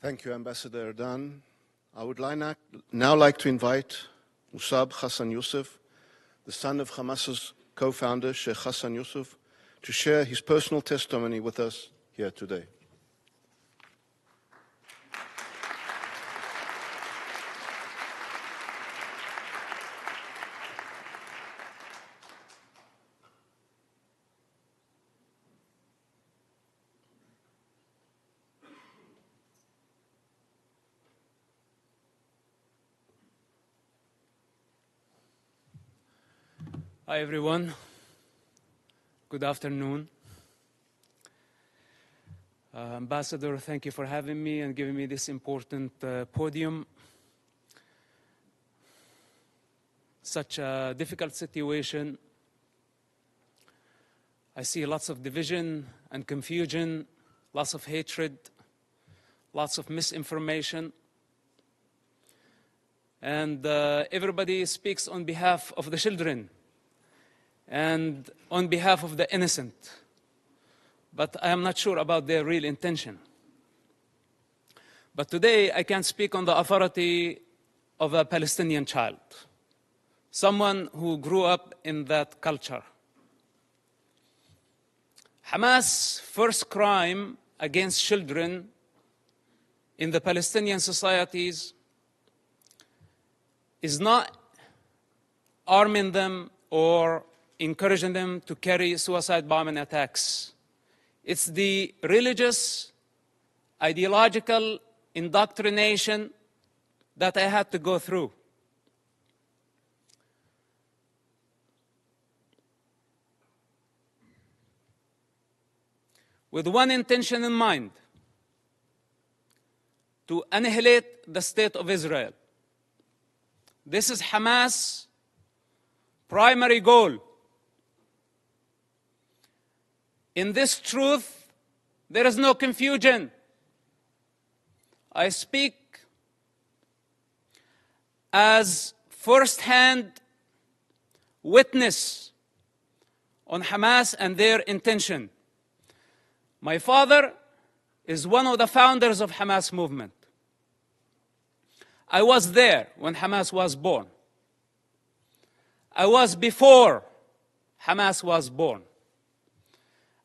Thank you, Ambassador Erdan. I would now like to invite Mosab Hassan Yousef, the son of Hamas's co-founder, Sheikh Hassan Yousef, to share his personal testimony with us here today. Hi, everyone. Good afternoon. Ambassador, thank you for having me and giving me this important podium. Such a difficult situation. I see lots of division and confusion, lots of hatred, lots of misinformation. And everybody speaks on behalf of the children and on behalf of the innocent. But I am not sure about their real intention. But today I can speak on the authority of a Palestinian child, someone who grew up in that culture. Hamas' first crime against children in the Palestinian societies is not arming them or encouraging them to carry suicide bombing attacks. It's the religious, ideological indoctrination that I had to go through. With one intention in mind: to annihilate the state of Israel. This is Hamas' primary goal. In this truth, there is no confusion. I speak as first-hand witness on Hamas and their intention. My father is one of the founders of Hamas movement. I was there when Hamas was born. I was before Hamas was born.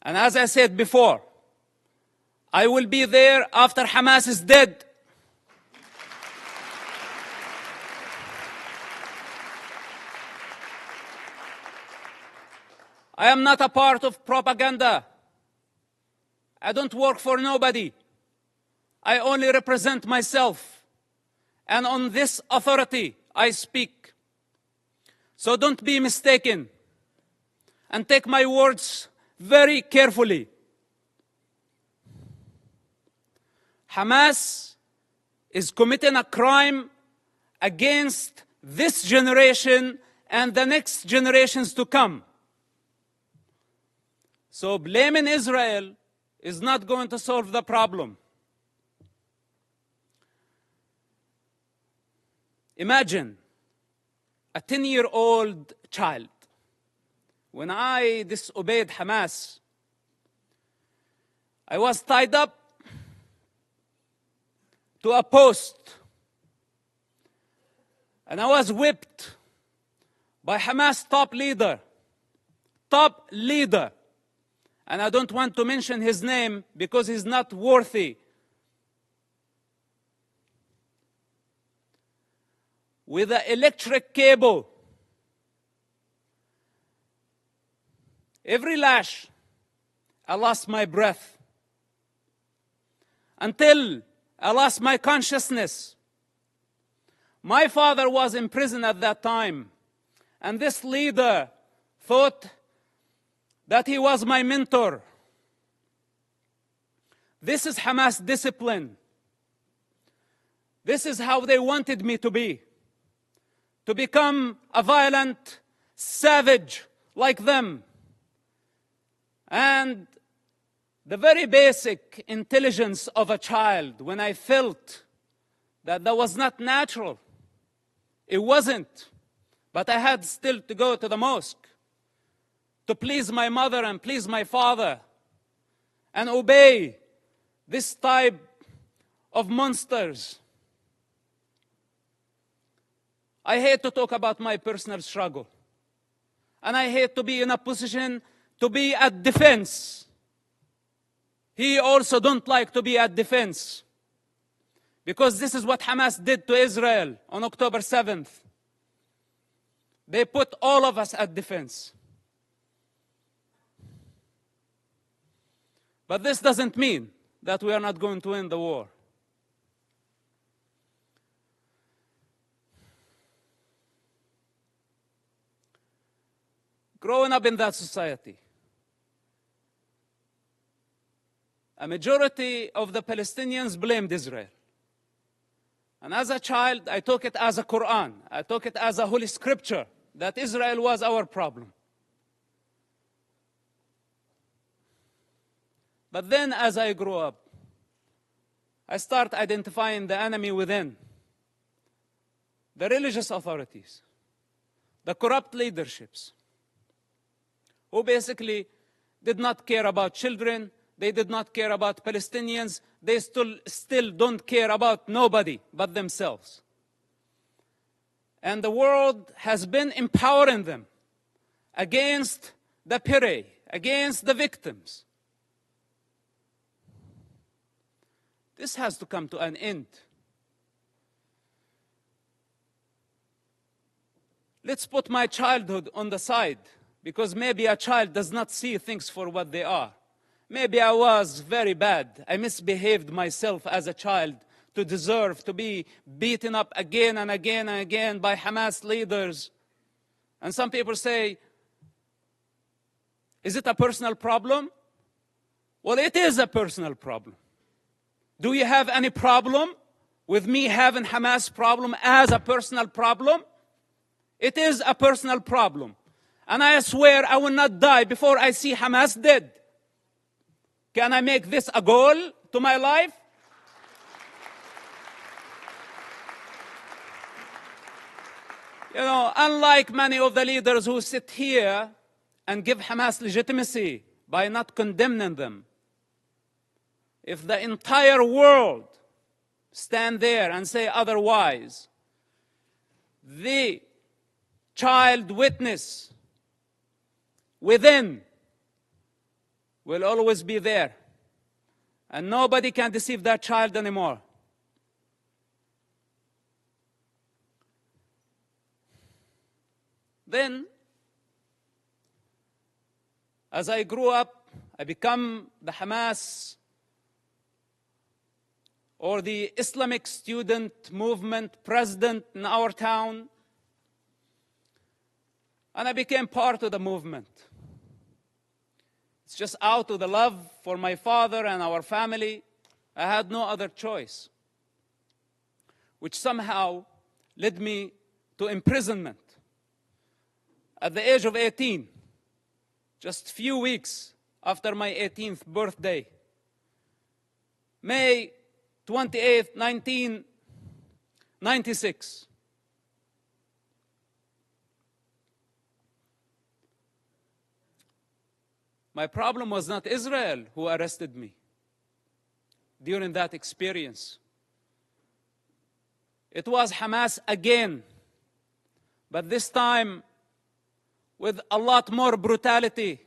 And as I said before, I will be there after Hamas is dead. I am not a part of propaganda. I don't work for nobody. I only represent myself. And on this authority, I speak. So don't be mistaken. And take my words very carefully. Hamas is committing a crime against this generation and the next generations to come. So blaming Israel is not going to solve the problem. Imagine a 10-year-old child. When I disobeyed Hamas, I was tied up to a post and I was whipped by Hamas top leader. And I don't want to mention his name because he's not worthy. With an electric cable. Every lash, I lost my breath. Until I lost my consciousness. My father was in prison at that time. And this leader thought that he was my mentor. This is Hamas discipline. This is how they wanted me to be. To become a violent savage like them. And the very basic intelligence of a child, when I felt that was not natural, it wasn't. But I had still to go to the mosque to please my mother and please my father and obey this type of monsters. I hate to talk about my personal struggle. And I hate to be in a position to be at defense. He also don't like to be at defense. Because this is what Hamas did to Israel on October 7th. They put all of us at defense. But this doesn't mean that we are not going to win the war. Growing up in that society, a majority of the Palestinians blamed Israel. And as a child, I took it as a Quran. I took it as a holy scripture that Israel was our problem. But then as I grew up, I start identifying the enemy within. The religious authorities, the corrupt leaderships, who basically did not care about children, they did not care about Palestinians, they still don't care about nobody but themselves. And the world has been empowering them against the prey, against the victims. This has to come to an end. Let's put my childhood on the side, because maybe a child does not see things for what they are. Maybe I was very bad. I misbehaved myself as a child to deserve to be beaten up again and again and again by Hamas leaders. And some people say, is it a personal problem? Well, it is a personal problem. Do you have any problem with me having Hamas problem as a personal problem? It is a personal problem. And I swear I will not die before I see Hamas dead. Can I make this a goal to my life? You know, unlike many of the leaders who sit here and give Hamas legitimacy by not condemning them, if the entire world stand there and say otherwise, the child witness within will always be there. And nobody can deceive that child anymore. Then, as I grew up, I become the Hamas or the Islamic student movement president in our town. And I became part of the movement. It's just out of the love for my father and our family. I had no other choice, which somehow led me to imprisonment. At the age of 18, just a few weeks after my 18th birthday, May 28, 1996. My problem was not Israel who arrested me during that experience. It was Hamas again, but this time with a lot more brutality,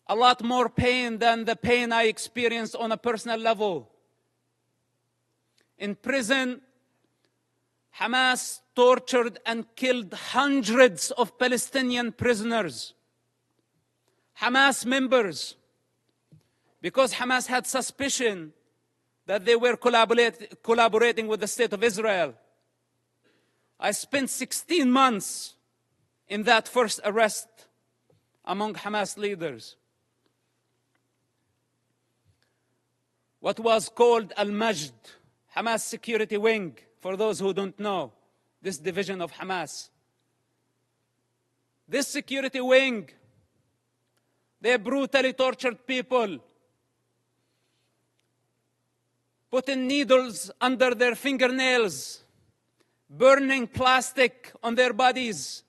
a lot more pain than the pain I experienced on a personal level. In prison, Hamas tortured and killed hundreds of Palestinian prisoners, Hamas members, because Hamas had suspicion that they were collaborating with the State of Israel. I spent 16 months in that first arrest among Hamas leaders. What was called Al-Majd, Hamas security wing, for those who don't know, this division of Hamas. This security wing, they brutally tortured people, putting needles under their fingernails, burning plastic on their bodies,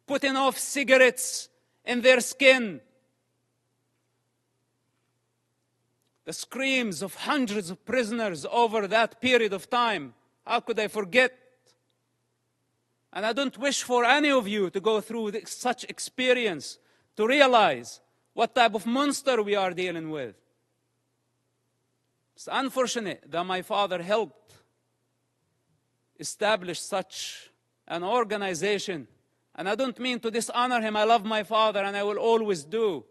putting off cigarettes in their skin, the screams of hundreds of prisoners over that period of time. How could I forget? And I don't wish for any of you to go through such experience to realize what type of monster we are dealing with. It's unfortunate that my father helped establish such an organization. And I don't mean to dishonor him. I love my father and I will always do.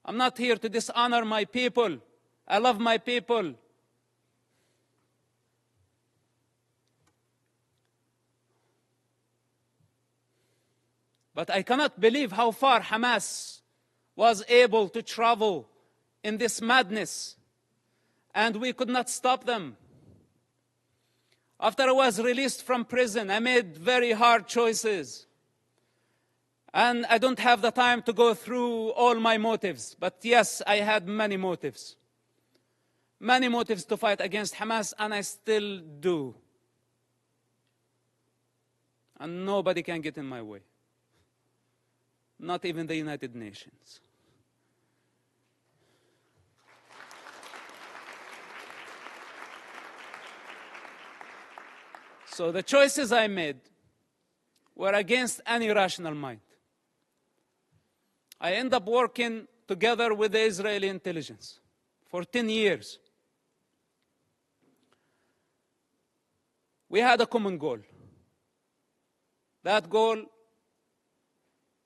I'm not here to dishonor my people. I love my people. But I cannot believe how far Hamas was able to travel in this madness, and we could not stop them. After I was released from prison, I made very hard choices. And I don't have the time to go through all my motives, but yes, I had many motives. Many motives to fight against Hamas, and I still do. And nobody can get in my way. Not even the United Nations. So the choices I made were against any rational mind. I ended up working together with the Israeli intelligence for 10 years. We had a common goal. That goal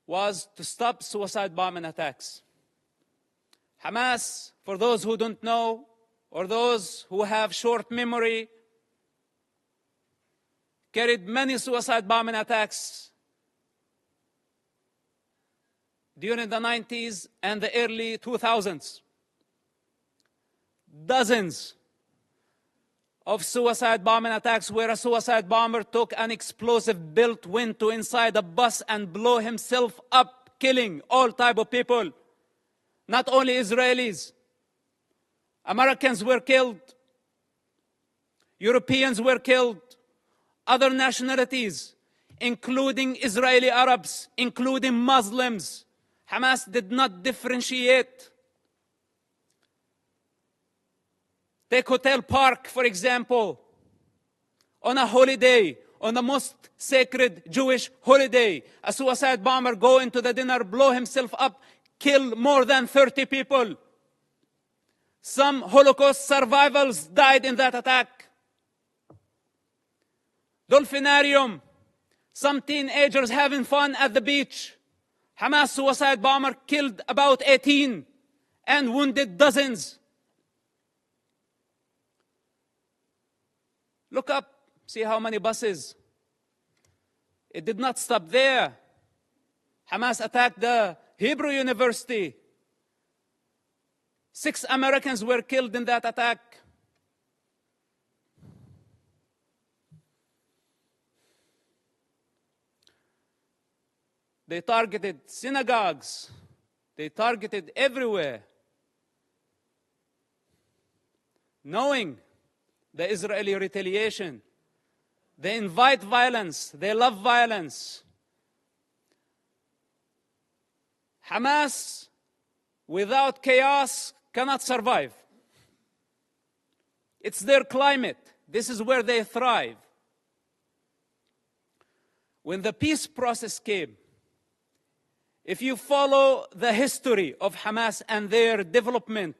was to stop suicide bombing attacks. Hamas, for those who don't know, or those who have short memory, carried many suicide bombing attacks during the 90s and the early 2000s. Dozens of suicide bombing attacks where a suicide bomber took an explosive built went to inside a bus and blew himself up, killing all type of people. Not only Israelis. Americans were killed. Europeans were killed. Other nationalities, including Israeli Arabs, including Muslims. Hamas did not differentiate. Take Hotel Park, for example. On a holiday, on the most sacred Jewish holiday, a suicide bomber go into the dinner, blow himself up, kill more than 30 people. Some Holocaust survivors died in that attack. Dolphinarium, some teenagers having fun at the beach. Hamas suicide bomber killed about 18 and wounded dozens. Look up, see how many buses. It did not stop there. Hamas attacked the Hebrew University. 6 Americans were killed in that attack. They targeted synagogues. They targeted everywhere. Knowing the Israeli retaliation, they invite violence. They love violence. Hamas, without chaos, cannot survive. It's their climate. This is where they thrive. When the peace process came, if you follow the history of Hamas and their development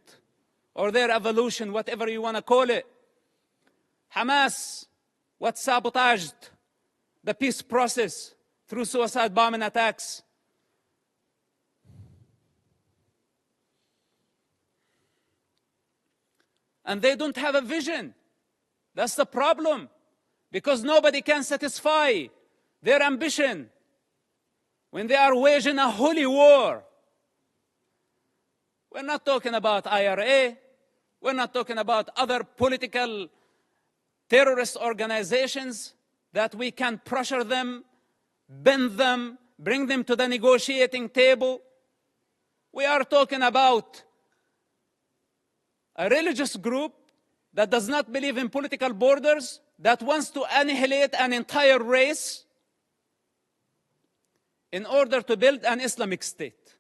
or their evolution, whatever you want to call it, Hamas, what sabotaged the peace process through suicide bombing attacks. And they don't have a vision. That's the problem. Because nobody can satisfy their ambition when they are waging a holy war. We're not talking about IRA. We're not talking about other political terrorist organizations that we can pressure them, bend them, bring them to the negotiating table. We are talking about a religious group that does not believe in political borders, that wants to annihilate an entire race in order to build an Islamic state.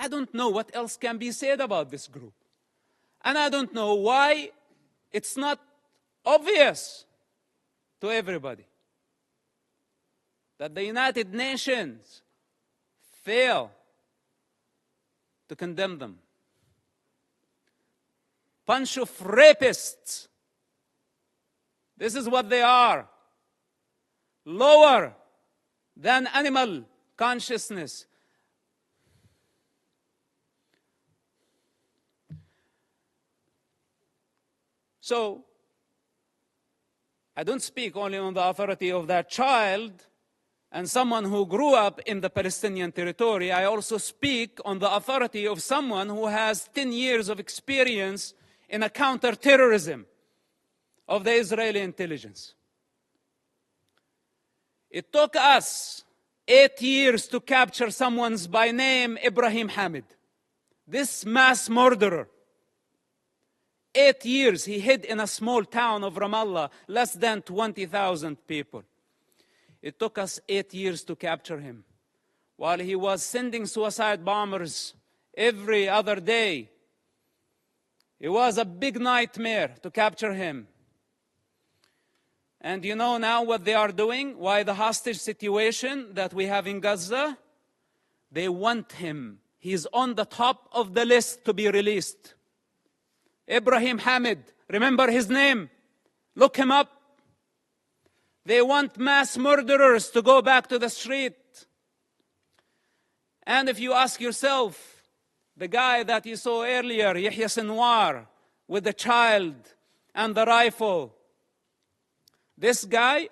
I don't know what else can be said about this group. And I don't know why it's not obvious to everybody that the United Nations fail to condemn them. Bunch of rapists. This is what they are. Lower than animal consciousness. So, I don't speak only on the authority of that child and someone who grew up in the Palestinian territory. I also speak on the authority of someone who has 10 years of experience in a counterterrorism of the Israeli intelligence. It took us 8 years to capture someone by name Ibrahim Hamid. This mass murderer. 8 years he hid in a small town of Ramallah, less than 20,000 people. It took us 8 years to capture him, while he was sending suicide bombers every other day. It was a big nightmare to capture him. And you know now what they are doing? Why the hostage situation that we have in Gaza? They want him. He's on the top of the list to be released. Ibrahim Hamid, remember his name? Look him up. They want mass murderers to go back to the street. And if you ask yourself, the guy that you saw earlier, Yahya Sinwar, with the child and the rifle, this guy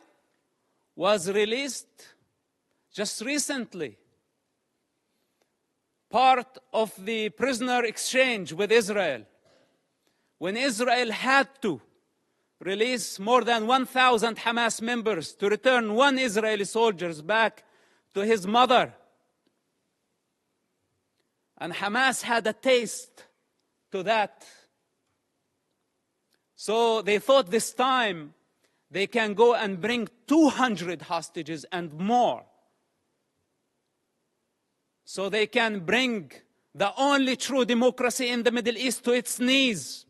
was released just recently, part of the prisoner exchange with Israel. When Israel had to release more than 1,000 Hamas members to return one Israeli soldier back to his mother. And Hamas had a taste to that. So they thought this time they can go and bring 200 hostages and more. So they can bring the only true democracy in the Middle East to its knees.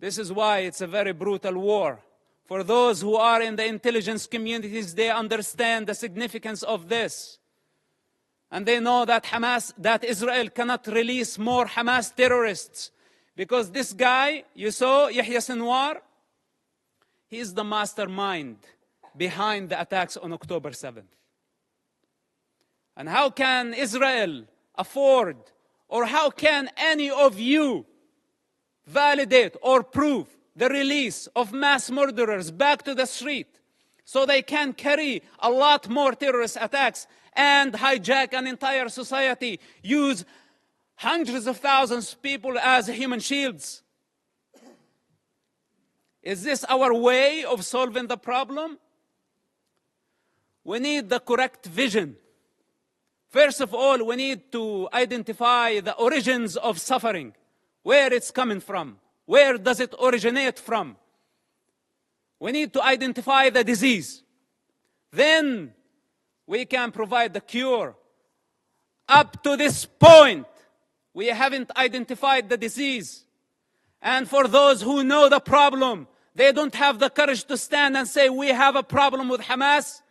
This is why it's a very brutal war. For those who are in the intelligence communities, they understand the significance of this. And they know that that Israel cannot release more Hamas terrorists. Because this guy, you saw, Yahya Sinwar, he is the mastermind behind the attacks on October 7th. And how can Israel afford, or how can any of you validate or prove the release of mass murderers back to the street so they can carry a lot more terrorist attacks and hijack an entire society, use hundreds of thousands of people as human shields? Is this our way of solving the problem? We need the correct vision. First of all, we need to identify the origins of suffering. Where it's coming from. Where does it originate from? We need to identify the disease. Then we can provide the cure. Up to this point, we haven't identified the disease. And for those who know the problem, they don't have the courage to stand and say, we have a problem with Hamas.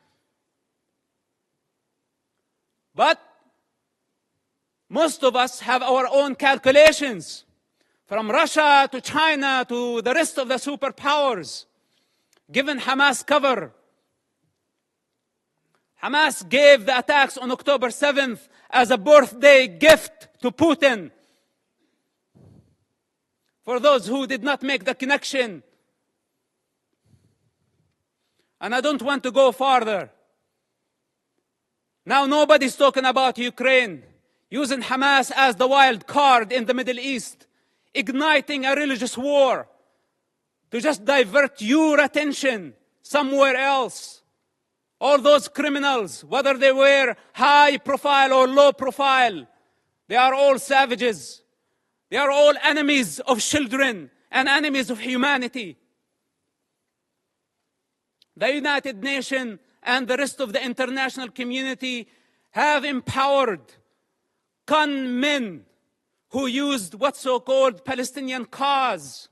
But most of us have our own calculations. From Russia to China to the rest of the superpowers, given Hamas cover. Hamas gave the attacks on October 7th as a birthday gift to Putin. For those who did not make the connection. And I don't want to go farther. Now nobody's talking about Ukraine, using Hamas as the wild card in the Middle East, igniting a religious war to just divert your attention somewhere else. All those criminals, whether they were high profile or low profile, they are all savages. They are all enemies of children and enemies of humanity. The United Nations and the rest of the international community have empowered con men who used what's so-called Palestinian cause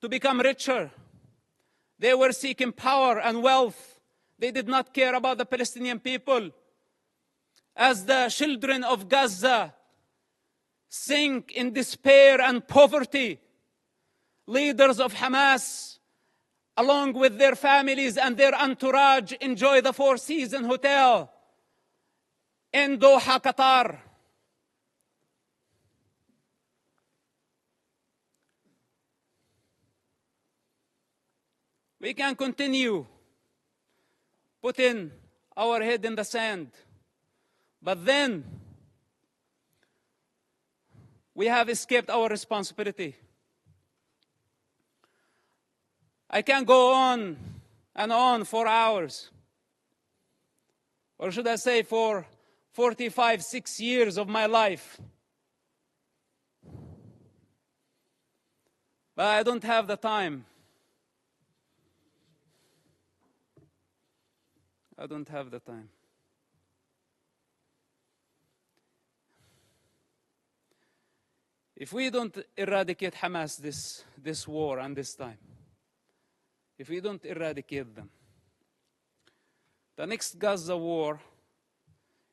to become richer. They were seeking power and wealth. They did not care about the Palestinian people. As the children of Gaza sink in despair and poverty, leaders of Hamas, along with their families and their entourage, enjoy the Four Seasons Hotel in Doha, Qatar. We can continue putting our head in the sand, but then we have escaped our responsibility. I can go on and on for hours, or should I say for 46 years of my life. But I don't have the time. I don't have the time. If we don't eradicate Hamas this war and this time, if we don't eradicate them, the next Gaza war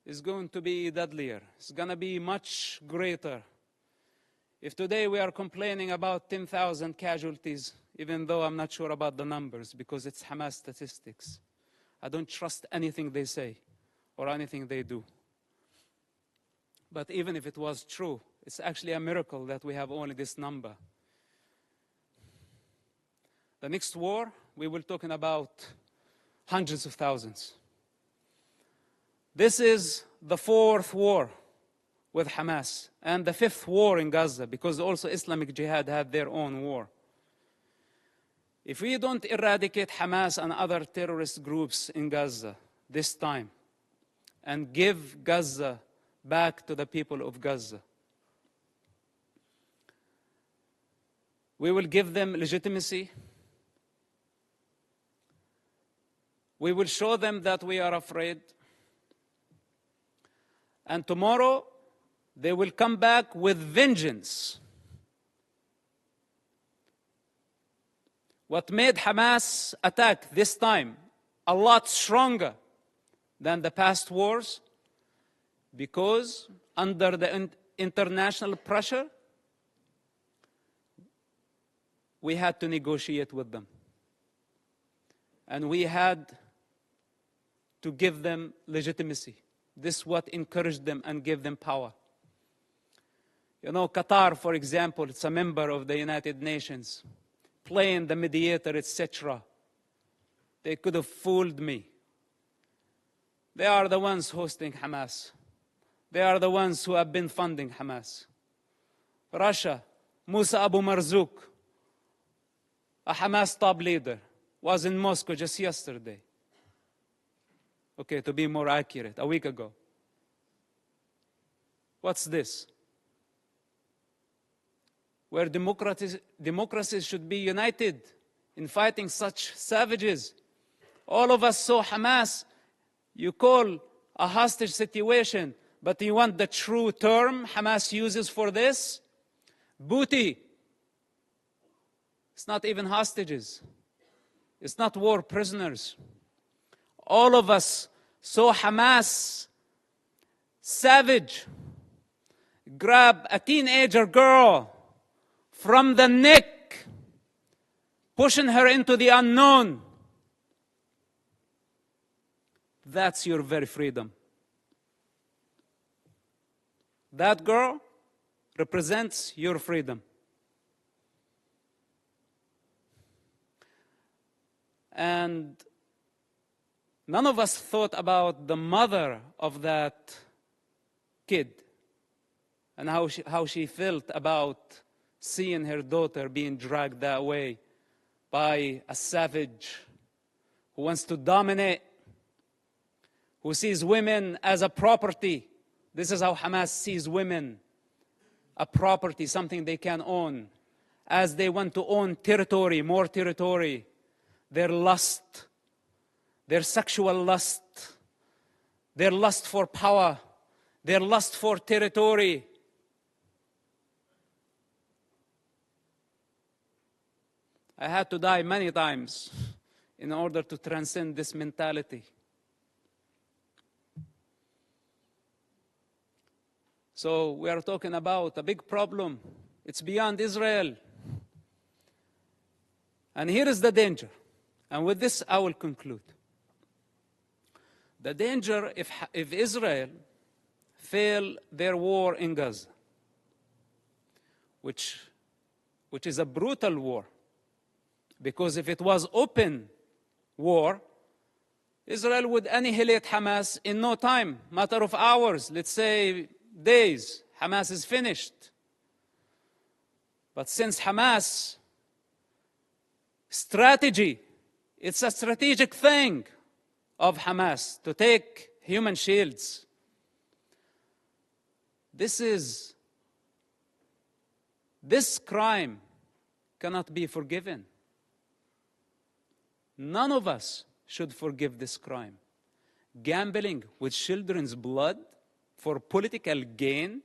is going to be deadlier. It's going to be much greater. If today we are complaining about 10,000 casualties, even though I'm not sure about the numbers because it's Hamas statistics, I don't trust anything they say or anything they do. But even if it was true, it's actually a miracle that we have only this number. The next war, we will talking about hundreds of thousands. This is the fourth war with Hamas and the fifth war in Gaza, because also Islamic Jihad had their own war. If we don't eradicate Hamas and other terrorist groups in Gaza this time and give Gaza back to the people of Gaza, we will give them legitimacy. We will show them that we are afraid. And tomorrow, they will come back with vengeance. What made Hamas attack this time a lot stronger than the past wars? Because under the international pressure, we had to negotiate with them. And we had to give them legitimacy. This is what encouraged them and gave them power. You know, Qatar, for example, it's a member of the United Nations, playing the mediator, etc. They could have fooled me. They are the ones hosting Hamas. They are the ones who have been funding Hamas. Russia, Musa Abu Marzouk, a Hamas top leader, was in Moscow just yesterday. Okay, to be more accurate, a week ago. What's this? Where democracies should be united in fighting such savages. All of us saw Hamas, you call a hostage situation, but you want the true term Hamas uses for this? Booty. It's not even hostages. It's not war prisoners. All of us saw Hamas, savage, grab a teenager girl from the neck, pushing her into the unknown. That's your very freedom. That girl represents your freedom. And none of us thought about the mother of that kid and how she felt about seeing her daughter being dragged that way by a savage who wants to dominate, who sees women as a property. This is how Hamas sees women, a property, something they can own. As they want to own territory, more territory, their lust, their sexual lust, their lust for power, their lust for territory. I had to die many times in order to transcend this mentality. So we are talking about a big problem. It's beyond Israel. And here is the danger. And with this, I will conclude. The danger if Israel fail their war in Gaza, which is a brutal war, because if it was open war, Israel would annihilate Hamas in no time, matter of hours, let's say days. Hamas is finished. But since Hamas strategy, it's a strategic thing of Hamas to take human shields. This crime cannot be forgiven. None of us should forgive this crime. Gambling with children's blood for political gain,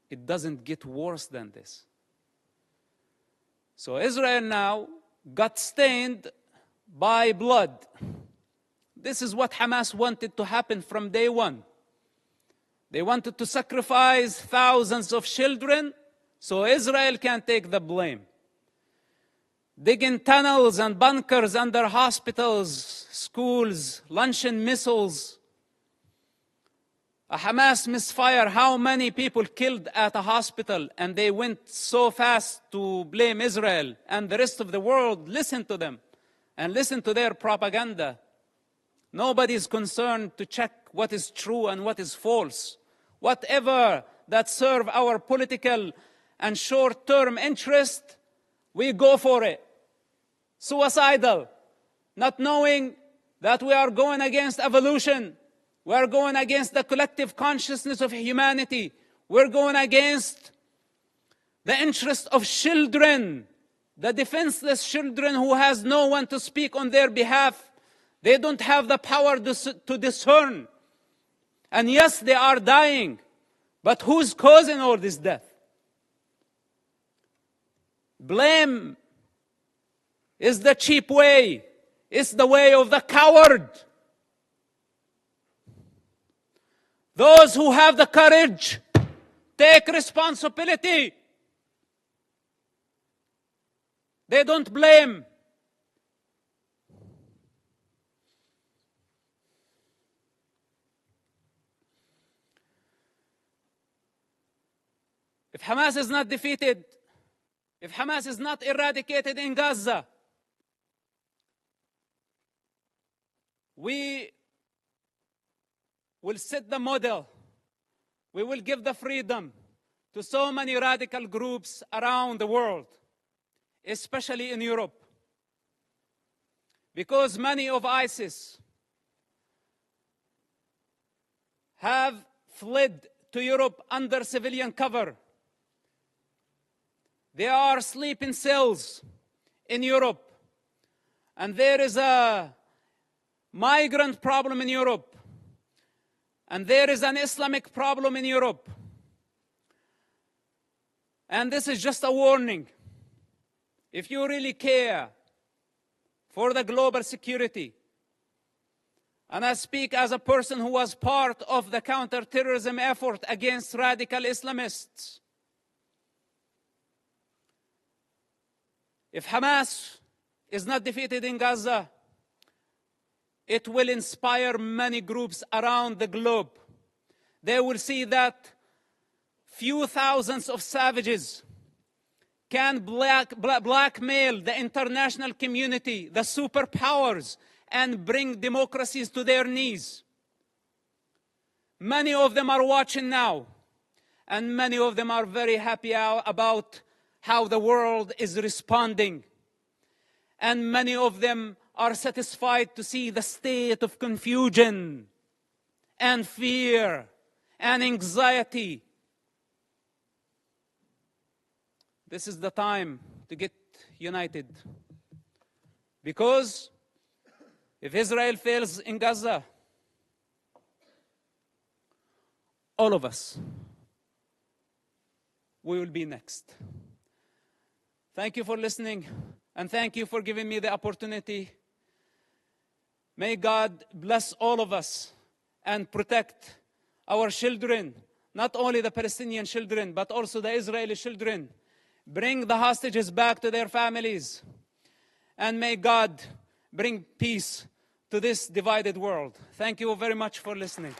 it doesn't get worse than this. So Israel now got stained by blood. This is what Hamas wanted to happen from day one. They wanted to sacrifice thousands of children so Israel can take the blame. Digging tunnels and bunkers under hospitals, schools, launching missiles. A Hamas misfire, how many people killed at a hospital, and they went so fast to blame Israel, and the rest of the world listened to them and listened to their propaganda. Nobody is concerned to check what is true and what is false. Whatever that serve our political and short-term interest, we go for it. Suicidal, not knowing that we are going against evolution. We are going against the collective consciousness of humanity. We're going against the interest of children, the defenseless children who has no one to speak on their behalf. They don't have the power to discern. And yes, they are dying. But who's causing all this death? Blame is the cheap way. It's the way of the coward. Those who have the courage, take responsibility. They don't blame. If Hamas is not defeated, if Hamas is not eradicated in Gaza, we will set the model. We will give the freedom to so many radical groups around the world, especially in Europe. Because many of ISIS have fled to Europe under civilian cover. They are sleeping cells in Europe. And there is a migrant problem in Europe. And there is an Islamic problem in Europe. And this is just a warning. If you really care for the global security, and I speak as a person who was part of the counterterrorism effort against radical Islamists, if Hamas is not defeated in Gaza, it will inspire many groups around the globe. They will see that few thousands of savages can blackmail the international community, the superpowers, and bring democracies to their knees. Many of them are watching now, and many of them are very happy about how the world is responding. And many of them are satisfied to see the state of confusion and fear and anxiety. This is the time to get united. Because if Israel fails in Gaza, all of us, we will be next. Thank you for listening, and thank you for giving me the opportunity. May God bless all of us and protect our children, not only the Palestinian children, but also the Israeli children. Bring the hostages back to their families. And may God bring peace to this divided world. Thank you very much for listening.